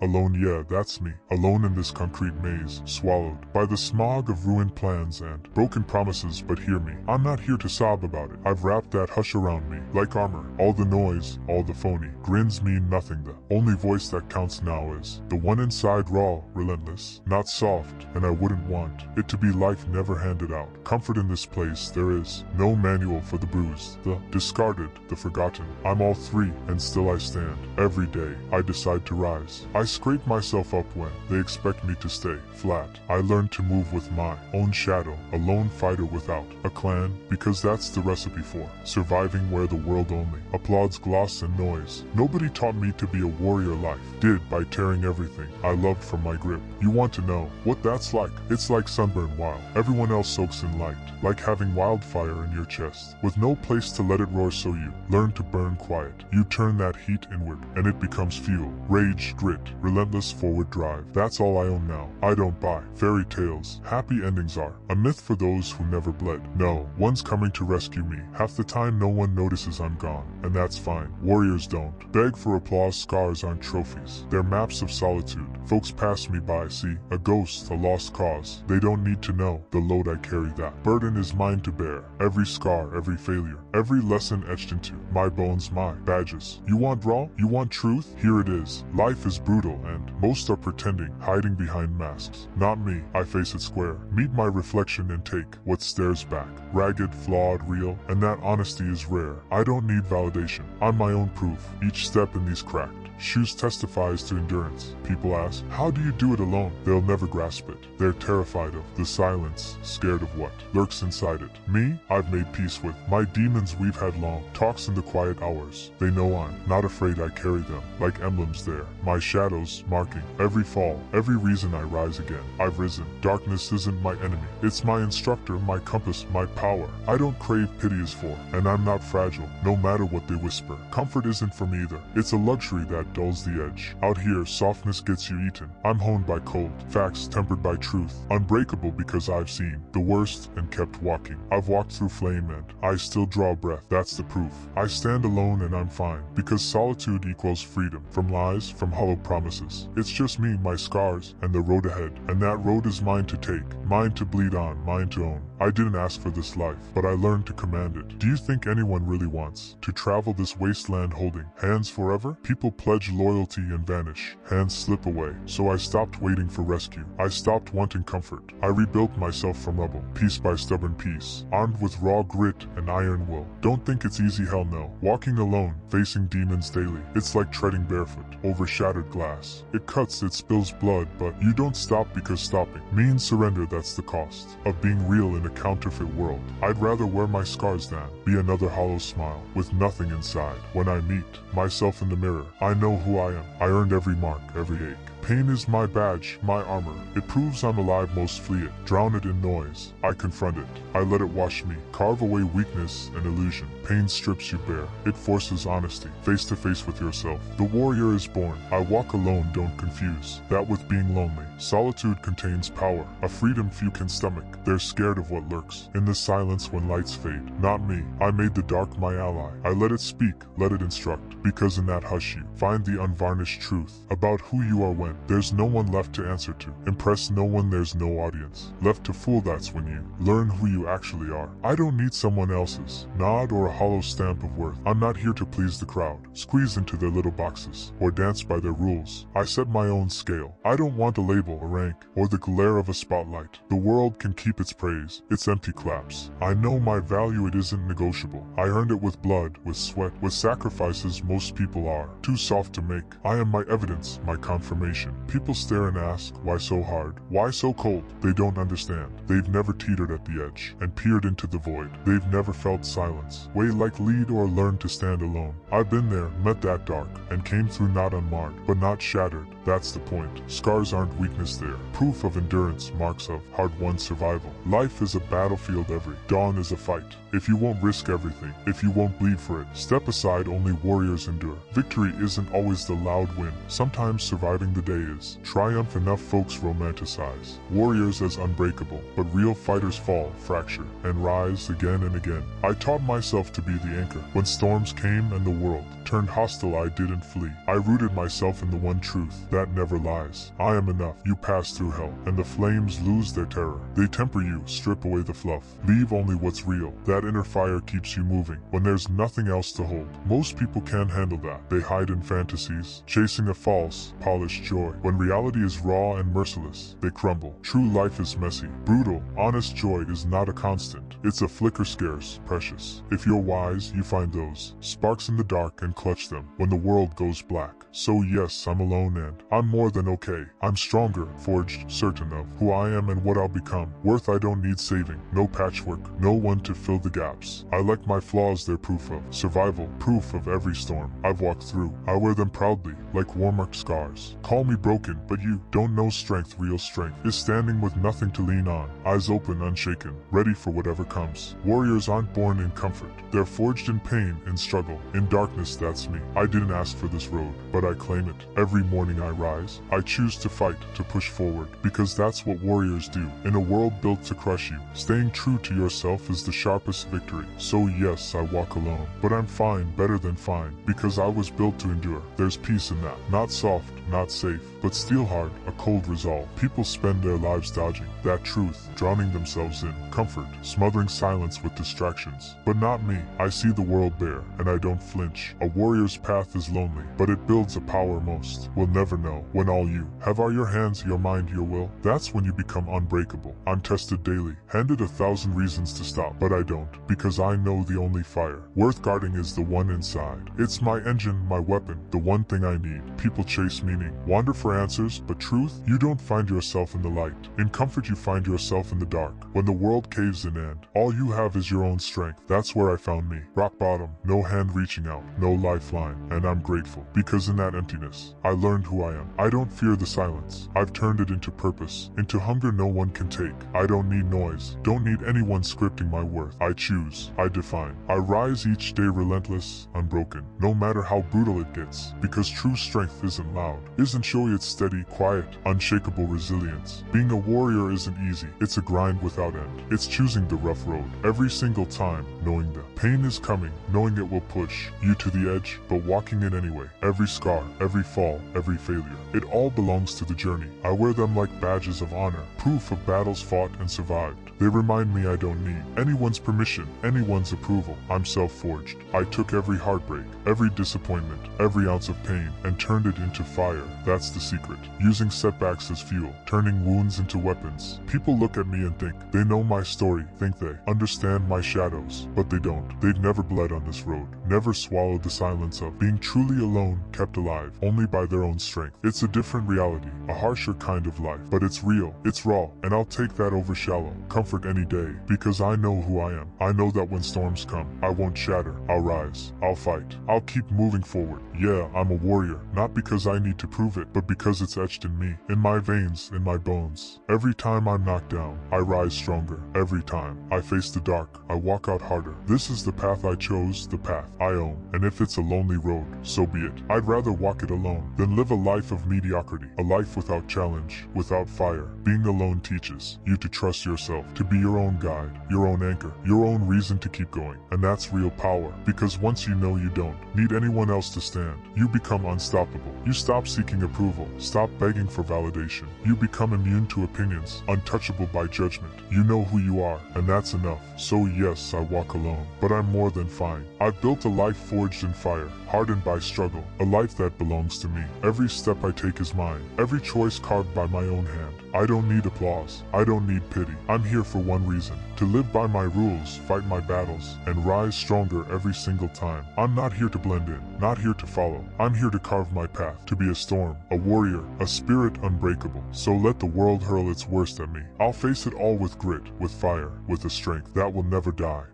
Alone, yeah, that's me. Alone in this concrete maze, swallowed by the smog of ruined plans and broken promises. But hear me, I'm not here to sob about it. I've wrapped that hush around me like armor. All the noise, all the phony grins mean nothing. The only voice that counts now is the one inside, raw, relentless, not soft. And I wouldn't want it to be life never handed out. Comfort in this place, there is no manual for the bruised, the discarded, the forgotten. I'm all three, and still I stand. Every day, I decide to rise. I scrape myself up when they expect me to stay flat. I learn to move with my own shadow, a lone fighter without a clan, because that's the recipe for surviving where the world only applauds gloss and noise. Nobody taught me to be a warrior, life did by tearing everything I loved from my grip. You want to know what that's like? It's like sunburn while everyone else soaks in light, like having wildfire in your chest with no place to let it roar, so you learn to burn quiet. You turn that heat inward and it becomes fuel, rage, grit, relentless forward drive. That's all I own now. I don't buy fairy tales. Happy endings are a myth for those who never bled. No one's coming to rescue me. Half the time no one notices I'm gone, and that's fine. Warriors don't beg for applause. Scars aren't trophies, they're maps of solitude. Folks pass me by, see a ghost, a lost cause. They don't need to know the load I carry. That burden is mine to bear. Every scar, every failure, every lesson etched into my bones, my badges. You want raw? You want truth? Here it is. Life is brutal and most are pretending, hiding behind masks. Not me, I face it square. Meet my reflection and take what stares back. Ragged, flawed, real, and that honesty is rare. I don't need validation. I'm my own proof. Each step in these cracked shoes testifies to endurance. People ask, how do you do it alone? They'll never grasp it. They're terrified of the silence, scared of what lurks inside it. Me, I've made peace with my demons. We've had long talks in the quiet hours. They know I'm not afraid. I carry them like emblems there. My shadows marking every fall, every reason I rise again. I've risen. Darkness isn't my enemy. It's my instructor, my compass, my power. I don't crave pity is for, and I'm not fragile, no matter what they whisper. Comfort isn't for me either. It's a luxury that dulls the edge. Out here, softness gets you eaten. I'm honed by cold, facts tempered by truth. Unbreakable because I've seen the worst and kept walking. I've walked through flame and I still draw breath. That's the proof. I stand alone and I'm fine, because solitude equals freedom from lies, from hollow promises. It's just me, my scars, and the road ahead. And that road is mine to take, mine to bleed on, mine to own. I didn't ask for this life, but I learned to command it. Do you think anyone really wants to travel this wasteland holding hands forever? People pledge loyalty and vanish. Hands slip away. So I stopped waiting for rescue. I stopped wanting comfort. I rebuilt myself from rubble, piece by stubborn piece, armed with raw grit and iron will. Don't think it's easy, hell no. Walking alone, facing demons daily. It's like treading barefoot over shattered glass. It cuts, it spills blood, but you don't stop because stopping means surrender. That's the cost of being real in a counterfeit world. I'd rather wear my scars than be another hollow smile with nothing inside. When I meet myself in the mirror, I know who I am. I earned every mark, every ache. Pain is my badge, my armor. It proves I'm alive. Most flee it, drown it in noise. I confront it. I let it wash me, carve away weakness and illusion. Pain strips you bare. It forces honesty, face to face with yourself. The warrior is born. I walk alone. Don't confuse that with being lonely. Solitude contains power, a freedom few can stomach. They're scared of what lurks in the silence when lights fade. Not me. I made the dark my ally. I let it speak, let it instruct, because in that hush you find the unvarnished truth about who you are when there's no one left to answer to. Impress no one, there's no audience left to fool. That's when you learn who you actually are. I don't need someone else's nod or a hollow stamp of worth. I'm not here to please the crowd, squeeze into their little boxes, or dance by their rules. I set my own scale. I don't want a label, a rank, or the glare of a spotlight. The world can keep its praise, its empty claps. I know my value, it isn't negotiable. I earned it with blood, with sweat, with sacrifices most people are too soft to make. I am my evidence, my confirmation. People stare and ask, why so hard? Why so cold? They don't understand. They've never teetered at the edge and peered into the void. They've never felt silence, weigh like lead, or learned to stand alone. I've been there, met that dark, and came through not unmarred, but not shattered. That's the point. Scars aren't weakness, there. Proof of endurance, marks of hard-won survival. Life is a battlefield, every dawn is a fight. If you won't risk everything, if you won't bleed for it, step aside, only warriors endure. Victory isn't always the loud win. Sometimes surviving the day is. Triumph enough folks romanticize warriors as unbreakable, but real fighters fall, fracture, and rise again and again. I taught myself to be the anchor. When storms came and the world turned hostile, I didn't flee. I rooted myself in the one truth, that that never lies. I am enough. You pass through hell, and the flames lose their terror. They temper you, strip away the fluff. Leave only what's real. That inner fire keeps you moving when there's nothing else to hold. Most people can't handle that. They hide in fantasies, chasing a false, polished joy. When reality is raw and merciless, they crumble. True life is messy, brutal. Honest joy is not a constant. It's a flicker, scarce, precious. If you're wise, you find those sparks in the dark and clutch them when the world goes black. So yes, I'm alone and I'm more than okay. I'm stronger, forged, certain of who I am and what I'll become. Worth I don't need saving, no patchwork, no one to fill the gaps. I like my flaws, they're proof of survival, proof of every storm I've walked through. I wear them proudly, like war-marked scars. Call me broken, but you don't know strength. Real strength is standing with nothing to lean on. Eyes open, unshaken, ready for whatever comes. Warriors aren't born in comfort. They're forged in pain, in struggle, in darkness. That's me. I didn't ask for this road, but I claim it. Every morning I rise. I choose to fight, to push forward, because that's what warriors do. In a world built to crush you, staying true to yourself is the sharpest victory. So yes, I walk alone, but I'm fine, better than fine, because I was built to endure. There's peace in that. Not soft, not safe, but steel hard, a cold resolve. People spend their lives dodging that truth, drowning themselves in comfort, smothering silence with distractions. But not me. I see the world bare, and I don't flinch. A warrior's path is lonely, but it builds a power most will never know. When all you have are your hands, your mind, your will, that's when you become unbreakable. I'm tested daily, handed 1,000 reasons to stop, but I don't, because I know the only fire worth guarding is the one inside. It's my engine, my weapon, the one thing I need. People chase meaning, wander for answers, but truth, you don't find yourself in the light. In comfort you find yourself in the dark. When the world caves in and all you have is your own strength, that's where I found me. Rock bottom, no hand reaching out, no lifeline, and I'm grateful, because in that emptiness, I learned who I am. I don't fear the silence. I've turned it into purpose, into hunger no one can take. I don't need noise, don't need anyone scripting my worth. I choose, I define. I rise each day relentless, unbroken, no matter how brutal it gets, because true strength isn't loud, isn't showy, it's steady, quiet, unshakable resilience. Being a warrior isn't easy, it's a grind without end. It's choosing the rough road every single time, knowing the pain is coming, knowing it will push you to the edge, but walking it anyway. Every scar, every fall, every failure, it all belongs to the journey. I wear them like badges of honor, proof of battles fought and survived. They remind me I don't need anyone's permission, anyone's approval. I'm self-forged. I took every heartbreak, every disappointment, every ounce of pain, and turned it into fire. That's the secret. Using setbacks as fuel, turning wounds into weapons. People look at me and think they know my story, think they understand my shadows, but they don't. They've never bled on this road, never swallowed the silence of being truly alone, kept alive only by their own strength. It's a different reality, a harsher kind of life, but it's real, it's raw, and I'll take that over shallow comfort any day, because I know who I am. I know that when storms come, I won't shatter. I'll rise, I'll fight, I'll keep moving forward. Yeah, I'm a warrior, not because I need to prove it, but because it's etched in me, in my veins, in my bones. Every time I'm knocked down, I rise stronger. Every time I face the dark, I walk out harder. This is the path I chose, the path I own, and if it's a lonely road, so be it. I'd rather walk it alone than live a life of mediocrity, a life without challenge, without fire. Being alone teaches you to trust yourself, to be your own guide, your own anchor, your own reason to keep going. And that's real power, because once you know you don't need anyone else to stand, you become unstoppable. You stop seeking approval, stop begging for validation. You become immune to opinions, untouchable by judgment. You know who you are, and that's enough. So yes, I walk alone, but I'm more than fine. I've built a life forged in fire, hardened by struggle, a life that belongs to me. Every step I take is mine, every choice carved by my own hand. I don't need applause, I don't need pity. I'm here for one reason, to live by my rules, fight my battles, and rise stronger every single time. I'm not here to blend in, not here to follow. I'm here to carve my path, to be a storm, a warrior, a spirit unbreakable. So let the world hurl its worst at me. I'll face it all with grit, with fire, with a strength that will never die.